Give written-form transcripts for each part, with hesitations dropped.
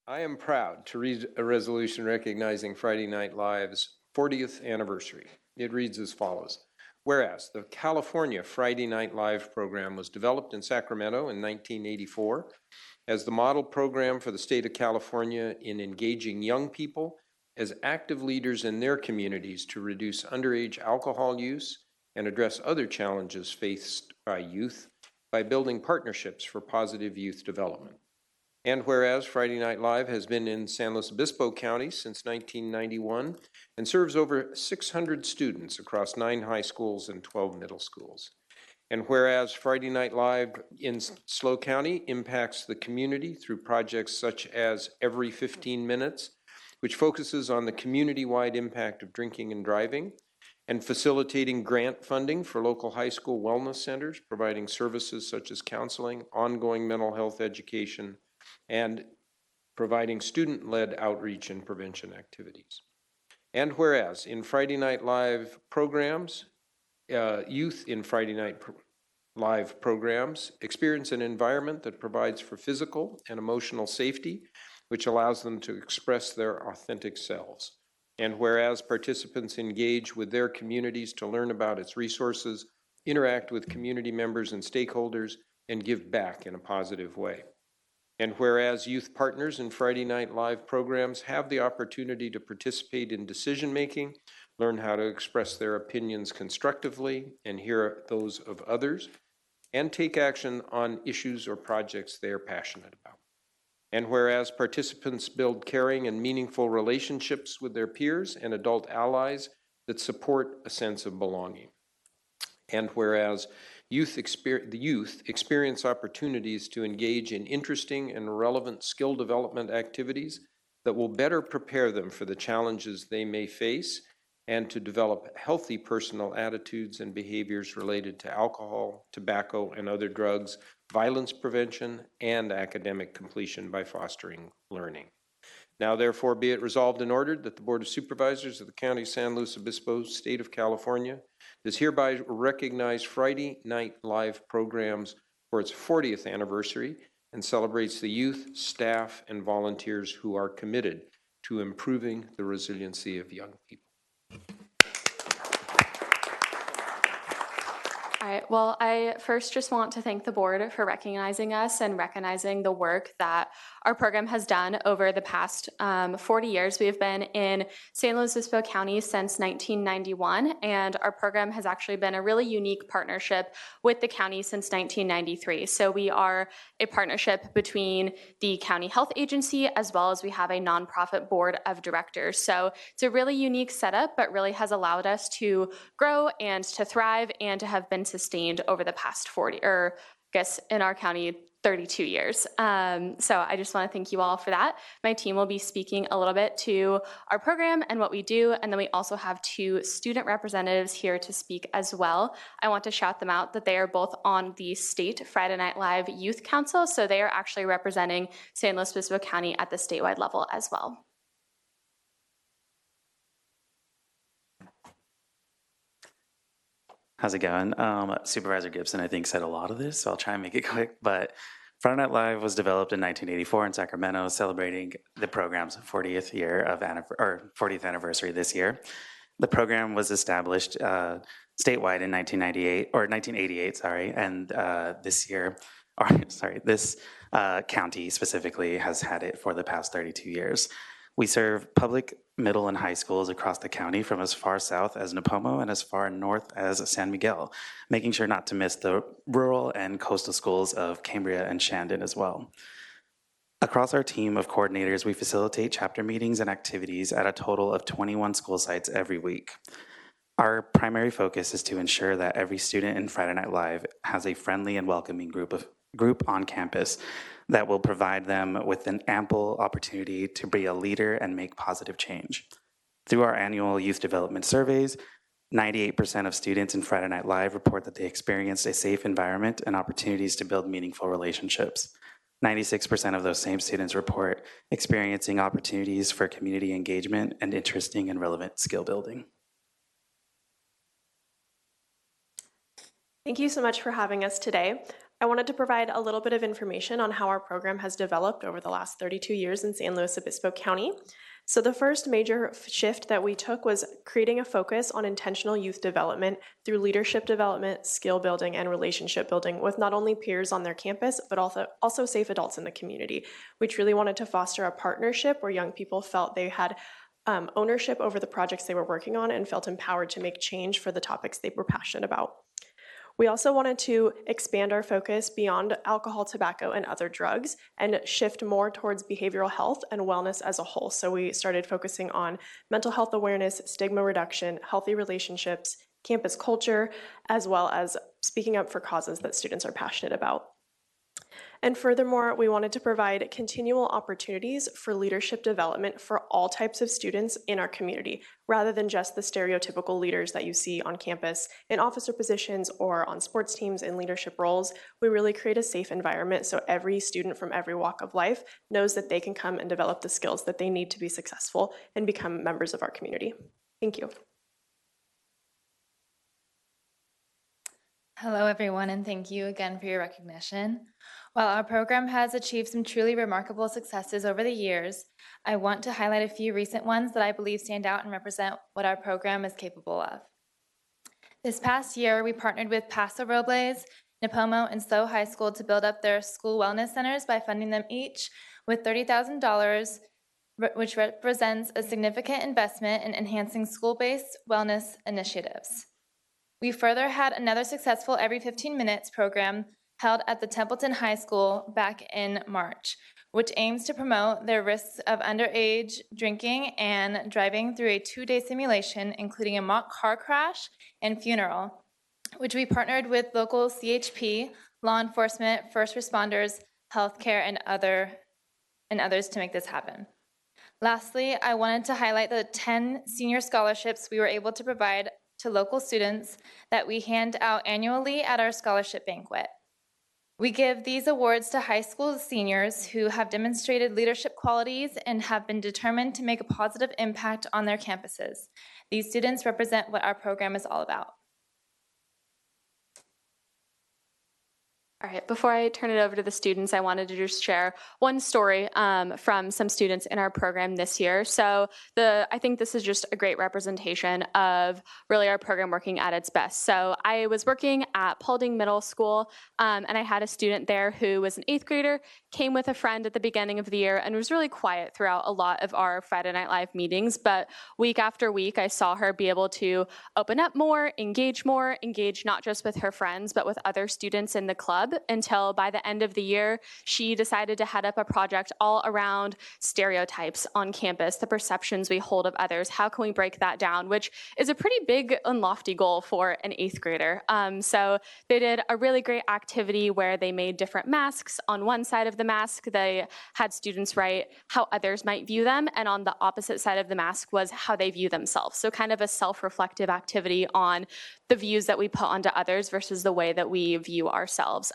I am proud to read a resolution recognizing Friday Night Live's 40th anniversary. It reads as follows. Whereas the California Friday Night Live program was developed in Sacramento in 1984 as the model program for the state of California in engaging young people as active leaders in their communities to reduce underage alcohol use and address other challenges faced by youth by building partnerships for positive youth development. And whereas Friday Night Live has been in San Luis Obispo County since 1991 and serves over 600 students across 9 high schools and 12 middle schools. And whereas Friday Night Live in SLO County impacts the community through projects such as Every 15 Minutes, which focuses on the community-wide impact of drinking and driving, and facilitating grant funding for local high school wellness centers, providing services such as counseling, ongoing mental health education, and providing student-led outreach and prevention activities. And whereas in Friday Night Live programs, youth in Friday Night Live programs experience an environment that provides for physical and emotional safety, which allows them to express their authentic selves. And whereas participants engage with their communities to learn about its resources, interact with community members and stakeholders, and give back in a positive way. And whereas youth partners in Friday Night Live programs have the opportunity to participate in decision-making, learn how to express their opinions constructively and hear those of others, and take action on issues or projects they are passionate about. And whereas participants build caring and meaningful relationships with their peers and adult allies that support a sense of belonging. And whereas the youth experience opportunities to engage in interesting and relevant skill development activities that will better prepare them for the challenges they may face and to develop healthy personal attitudes and behaviors related to alcohol, tobacco, and other drugs, violence prevention, and academic completion by fostering learning. Now, therefore, be it resolved and ordered that the Board of Supervisors of the County of San Luis Obispo, State of California, does hereby recognize Friday Night Live programs for its 40th anniversary and celebrates the youth, staff, and volunteers who are committed to improving the resiliency of young people. All right, well, I first just want to thank the board for recognizing us and recognizing the work that our program has done over the past 40 years. We have been in San Luis Obispo County since 1991, and our program has actually been a really unique partnership with the county since 1993. So we are a partnership between the county health agency as well as we have a nonprofit board of directors. So it's a really unique setup, but really has allowed us to grow and to thrive and to have been sustained over the past 40, or I guess in our county, 32 years. So I just want to thank you all for that. My team will be speaking a little bit to our program and what we do, and then we also have 2 student representatives here to speak as well. I want to shout them out that they are both on the state Friday Night Live Youth Council, so they are actually representing San Luis Obispo County at the statewide level as well. How's it going? Supervisor Gibson, I think, said a lot of this, so I'll try and make it quick. But Friday Night Live was developed in 1984 in Sacramento, celebrating the program's 40th year of 40th anniversary this year. The program was established statewide in 1998 or 1988, sorry, and this year, or sorry, this county specifically has had it for the past 32 years. We serve public, middle, and high schools across the county from as far south as Napomo and as far north as San Miguel, making sure not to miss the rural and coastal schools of Cambria and Shandon as well. Across our team of coordinators, we facilitate chapter meetings and activities at a total of 21 school sites every week. Our primary focus is to ensure that every student in Friday Night Live has a friendly and welcoming group on campus that will provide them with an ample opportunity to be a leader and make positive change. Through our annual youth development surveys, 98% of students in Friday Night Live report that they experienced a safe environment and opportunities to build meaningful relationships. 96% of those same students report experiencing opportunities for community engagement and interesting and relevant skill building. Thank you so much for having us today. I wanted to provide a little bit of information on how our program has developed over the last 32 years in San Luis Obispo County. So the first major shift that we took was creating a focus on intentional youth development through leadership development, skill building, and relationship building with not only peers on their campus, but also safe adults in the community. We truly wanted to foster a partnership where young people felt they had ownership over the projects they were working on and felt empowered to make change for the topics they were passionate about. We also wanted to expand our focus beyond alcohol, tobacco, and other drugs and shift more towards behavioral health and wellness as a whole. So we started focusing on mental health awareness, stigma reduction, healthy relationships, campus culture, as well as speaking up for causes that students are passionate about. And furthermore, we wanted to provide continual opportunities for leadership development for all types of students in our community, rather than just the stereotypical leaders that you see on campus in officer positions or on sports teams in leadership roles. We really create a safe environment so every student from every walk of life knows that they can come and develop the skills that they need to be successful and become members of our community. Thank you. Hello, everyone, and thank you again for your recognition. While our program has achieved some truly remarkable successes over the years, I want to highlight a few recent ones that I believe stand out and represent what our program is capable of. This past year, we partnered with Paso Robles, Nipomo, and SO High School to build up their school wellness centers by funding them each with $30,000, which represents a significant investment in enhancing school-based wellness initiatives. We further had another successful Every 15 Minutes program held at the Templeton High School back in March, which aims to promote the risks of underage drinking and driving through a 2-day simulation, including a mock car crash and funeral, which we partnered with local CHP, law enforcement, first responders, healthcare, and others to make this happen. Lastly, I wanted to highlight the 10 senior scholarships we were able to provide to local students that we hand out annually at our scholarship banquet. We give these awards to high school seniors who have demonstrated leadership qualities and have been determined to make a positive impact on their campuses. These students represent what our program is all about. All right, before I turn it over to the students, I wanted to just share one story from some students in our program this year. So I think this is just a great representation of really our program working at its best. So I was working at Paulding Middle School, and I had a student there who was an 8th grader, came with a friend at the beginning of the year, and was really quiet throughout a lot of our Friday Night Live meetings. But week after week, I saw her be able to open up more, engage not just with her friends, but with other students in the club, until by the end of the year, she decided to head up a project all around stereotypes on campus, the perceptions we hold of others. How can we break that down? Which is a pretty big and lofty goal for an 8th grader. So they did a really great activity where they made different masks. On one side of the mask, they had students write how others might view them, and on the opposite side of the mask was how they view themselves. So kind of a self-reflective activity on the views that we put onto others versus the way that we view ourselves.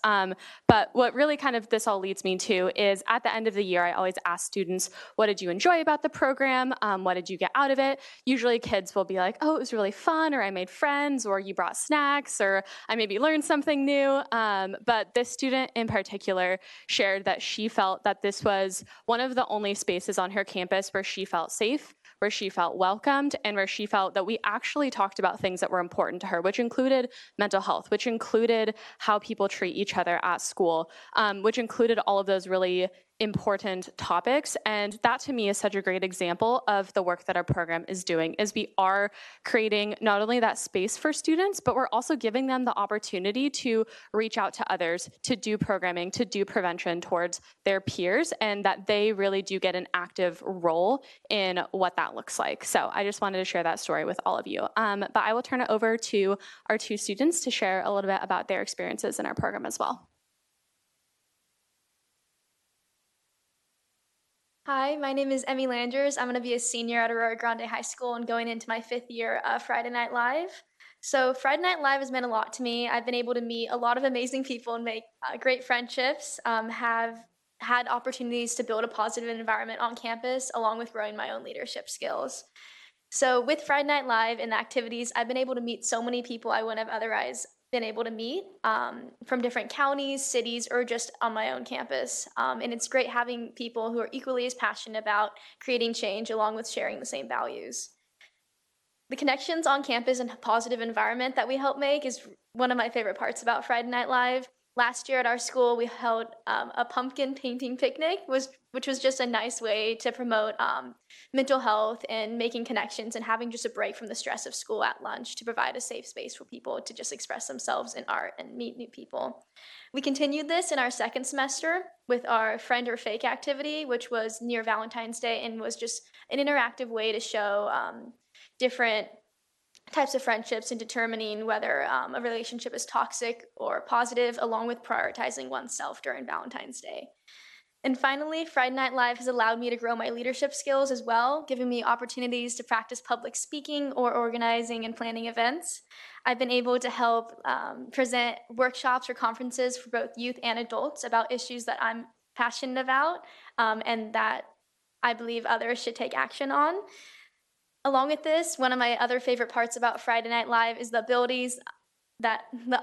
But what really kind of this all leads me to is at the end of the year, I always ask students, what did you enjoy about the program? What did you get out of it? Usually kids will be like, oh, it was really fun, or I made friends, or you brought snacks, or I maybe learned something new. But this student in particular shared that she felt that this was one of the only spaces on her campus where she felt safe, where she felt welcomed, and where she felt that we actually talked about things that were important to her, which included mental health, which included how people treat each other at school, which included all of those really important topics. And that to me is such a great example of the work that our program is doing, is we are creating not only that space for students, but we're also giving them the opportunity to reach out to others, to do programming, to do prevention towards their peers, and that they really do get an active role in what that looks like. So I just wanted to share that story with all of you. But I will turn it over to our 2 students to share a little bit about their experiences in our program as well. Hi, my name is Emmy Landers. I'm going to be a senior at Aurora Grande High School and going into my 5th year of Friday Night Live. So Friday Night Live has meant a lot to me. I've been able to meet a lot of amazing people and make great friendships, have had opportunities to build a positive environment on campus, along with growing my own leadership skills. So with Friday Night Live and the activities, I've been able to meet so many people I wouldn't have been able to meet from different counties, cities, or just on my own campus. And it's great having people who are equally as passionate about creating change along with sharing the same values. The connections on campus and positive environment that we help make is one of my favorite parts about Friday Night Live. Last year at our school, we held a pumpkin painting picnic, which was just a nice way to promote mental health and making connections and having just a break from the stress of school at lunch to provide a safe space for people to just express themselves in art and meet new people. We continued this in our second semester with our friend or fake activity, which was near Valentine's Day and was just an interactive way to show different types of friendships and determining whether a relationship is toxic or positive, along with prioritizing oneself during Valentine's Day. And finally, Friday Night Live has allowed me to grow my leadership skills as well, giving me opportunities to practice public speaking or organizing and planning events. I've been able to help present workshops or conferences for both youth and adults about issues that I'm passionate about and that I believe others should take action on. Along with this, one of my other favorite parts about Friday Night Live is the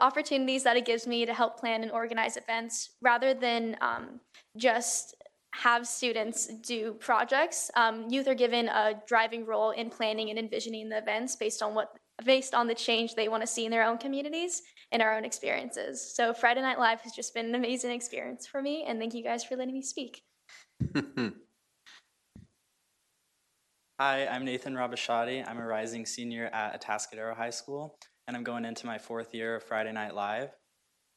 opportunities that it gives me to help plan and organize events rather than just have students do projects. Youth are given a driving role in planning and envisioning the events based on the change they want to see in their own communities and our own experiences. So Friday Night Live has just been an amazing experience for me, and thank you guys for letting me speak. Hi, I'm Nathan Rabashadi. I'm a rising senior at Atascadero High School, and I'm going into my 4th year of Friday Night Live.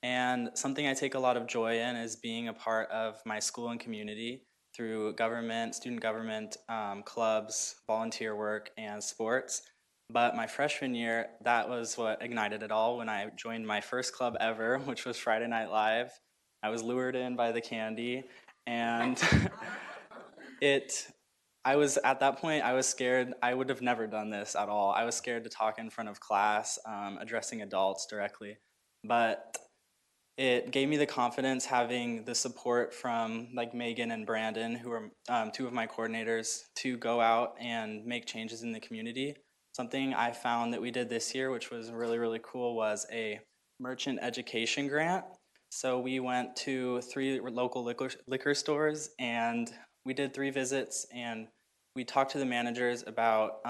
And something I take a lot of joy in is being a part of my school and community through government, student government, clubs, volunteer work, and sports. But my freshman year, that was what ignited it all when I joined my first club ever, which was Friday Night Live. I was lured in by the candy, and at that point, I was scared. I would have never done this at all. I was scared to talk in front of class, addressing adults directly. But it gave me the confidence having the support from like Megan and Brandon, who are 2 of my coordinators, to go out and make changes in the community. Something I found that we did this year, which was really, really cool, was a merchant education grant. So we went to 3 local liquor stores and we did 3 visits, and we talked to the managers about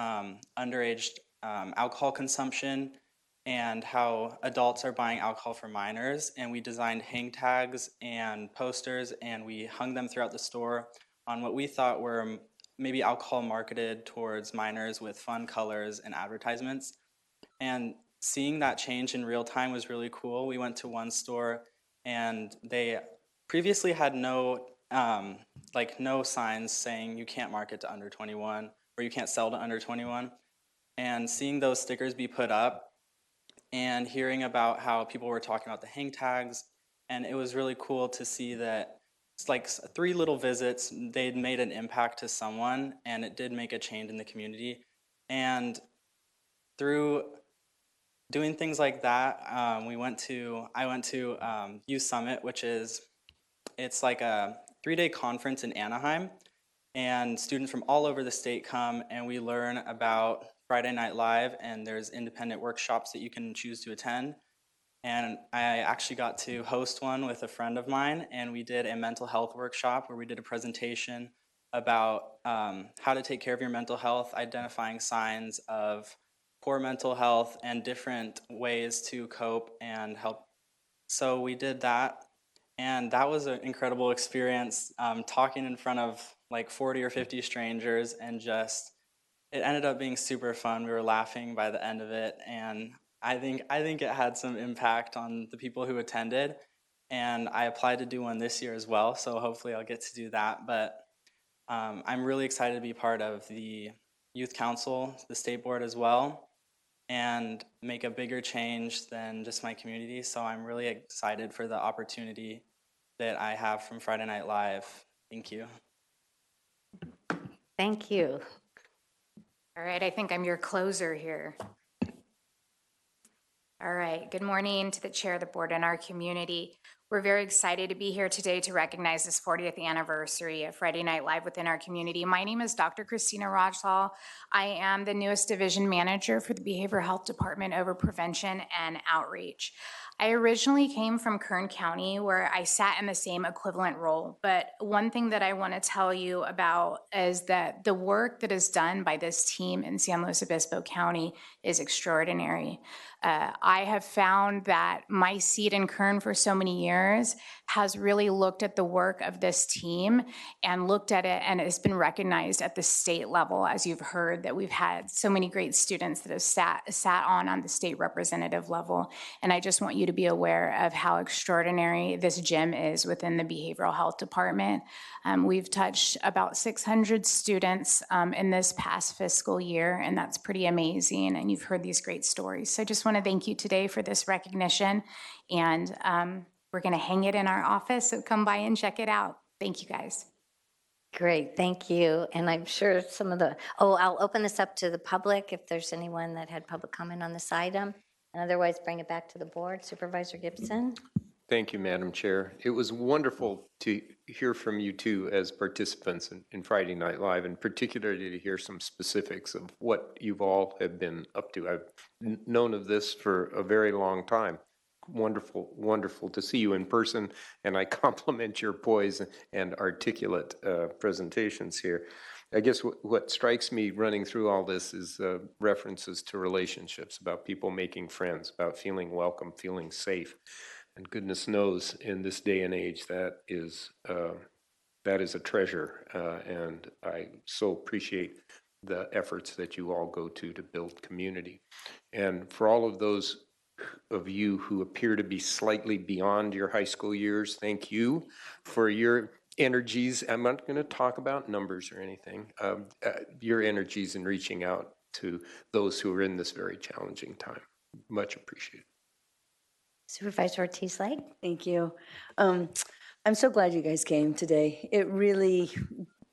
underage alcohol consumption and how adults are buying alcohol for minors. And we designed hang tags and posters, and we hung them throughout the store on what we thought were maybe alcohol marketed towards minors with fun colors and advertisements. And seeing that change in real time was really cool. We went to one store and they previously had no signs saying you can't market to under 21 or you can't sell to under 21. And seeing those stickers be put up and hearing about how people were talking about the hang tags, and it was really cool to see that it's like 3 little visits, they'd made an impact to someone, and it did make a change in the community. And through doing things like that, I went to Youth Summit, it's like a 3-day conference in Anaheim, and students from all over the state come and we learn about Friday Night Live, and there's independent workshops that you can choose to attend. And I actually got to host one with a friend of mine, and we did a mental health workshop where we did a presentation about how to take care of your mental health, identifying signs of poor mental health and different ways to cope and help. So we did that, and that was an incredible experience, talking in front of like 40 or 50 strangers, and just, it ended up being super fun. We were laughing by the end of it, and I think it had some impact on the people who attended, and I applied to do one this year as well, so hopefully I'll get to do that. But I'm really excited to be part of the Youth Council, the state board as well, and make a bigger change than just my community. So I'm really excited for the opportunity that I have from Friday Night Live. Thank you. Thank you. All right, I think I'm your closer here. All right, good morning to the chair of the board and our community. We're very excited to be here today to recognize this 40th anniversary of Friday Night Live within our community. My name is Dr. Christina Rajlal. I am the newest division manager for the Behavioral Health Department over prevention and outreach. I originally came from Kern County, where I sat in the same equivalent role. But one thing that I want to tell you about is that the work that is done by this team in San Luis Obispo County is extraordinary. I have found that my seat in Kern for so many years has really looked at the work of this team and looked at it, and it's been recognized at the state level, as you've heard, that we've had so many great students that have sat on the state representative level. And I just want you to be aware of how extraordinary this gym is within the Behavioral Health Department. We've touched about 600 students in this past fiscal year, and that's pretty amazing. And you've heard these great stories. So I just want to thank you today for this recognition. And we're going to hang it in our office, so come by and check it out. Thank you, guys. Great, thank you. And I'm sure some of the, I'll open this up to the public if there's anyone that had public comment on this item. And otherwise, bring it back to the board. Supervisor Gibson? Thank you, Madam Chair. It was wonderful to hear from you two as participants in Friday Night Live, and particularly to hear some specifics of what you've all have been up to. I've known of this for a very long time. Wonderful, wonderful to see you in person, and I compliment your poise and articulate presentations here. I guess what strikes me running through all this is references to relationships, about people making friends, about feeling welcome, feeling safe. And goodness knows, in this day and age, that is a treasure. And I so appreciate the efforts that you all go to build community. And for all of those of you who appear to be slightly beyond your high school years, thank you for your energies. I'm not going to talk about numbers or anything. Your energies in reaching out to those who are in this very challenging time. Much appreciated. Supervisor Ortiz-Lake? Thank you. I'm so glad you guys came today. It really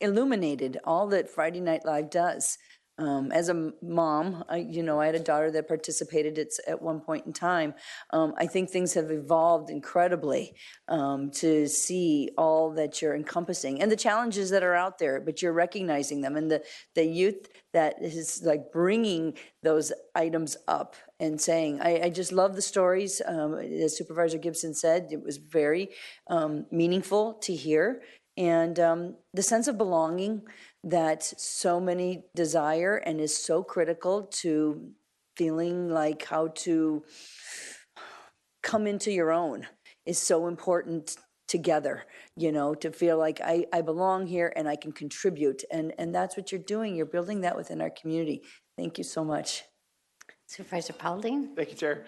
illuminated all that Friday Night Live does. As a mom, I had a daughter that participated at one point in time. I think things have evolved incredibly to see all that you're encompassing and the challenges that are out there, but you're recognizing them, and the youth that is like bringing those items up and saying, I just love the stories. As Supervisor Gibson said, it was very meaningful to hear. And the sense of belonging that so many desire and is so critical to feeling like how to come into your own is so important together, to feel like I belong here and I can contribute. And that's what you're doing. You're building that within our community. Thank you so much. Supervisor Paulding? Thank you, Chair.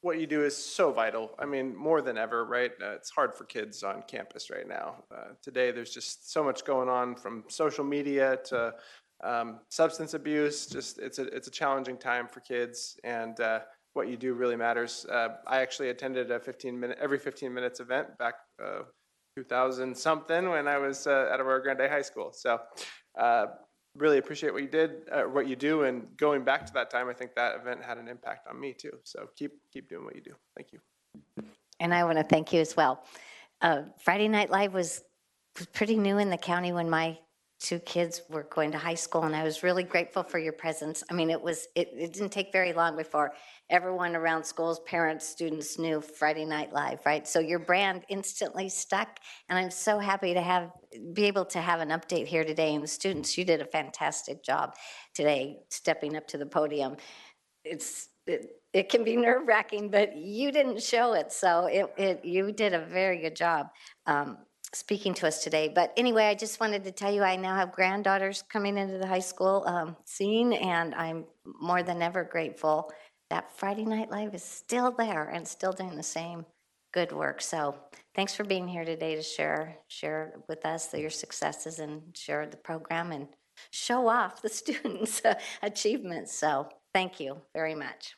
What you do is so vital. I mean, more than ever, right? It's hard for kids on campus right now. Today, there's just so much going on, from social media to substance abuse. Just it's a challenging time for kids, and what you do really matters. I actually attended a every 15 minutes event back 2000 something when I was at Aurora Grande High School. So. Really appreciate what you do, and going back to that time, I think that event had an impact on me too. So keep doing what you do. Thank you. And I want to thank you as well. Friday Night Live was pretty new in the county when my two kids were going to high school, and I was really grateful for your presence. I mean, it didn't take very long before everyone around schools, parents, students knew Friday Night Live, right? So your brand instantly stuck, and I'm so happy to be able to have an update here today. And the students, you did a fantastic job today stepping up to the podium. It can be nerve-wracking, but you didn't show it, so you did a very good job speaking to us today. But anyway, I just wanted to tell you I now have granddaughters coming into the high school scene, and I'm more than ever grateful that Friday Night Live is still there and still doing the same good work. So thanks for being here today to share with us your successes and share the program and show off the students' achievements. So thank you very much.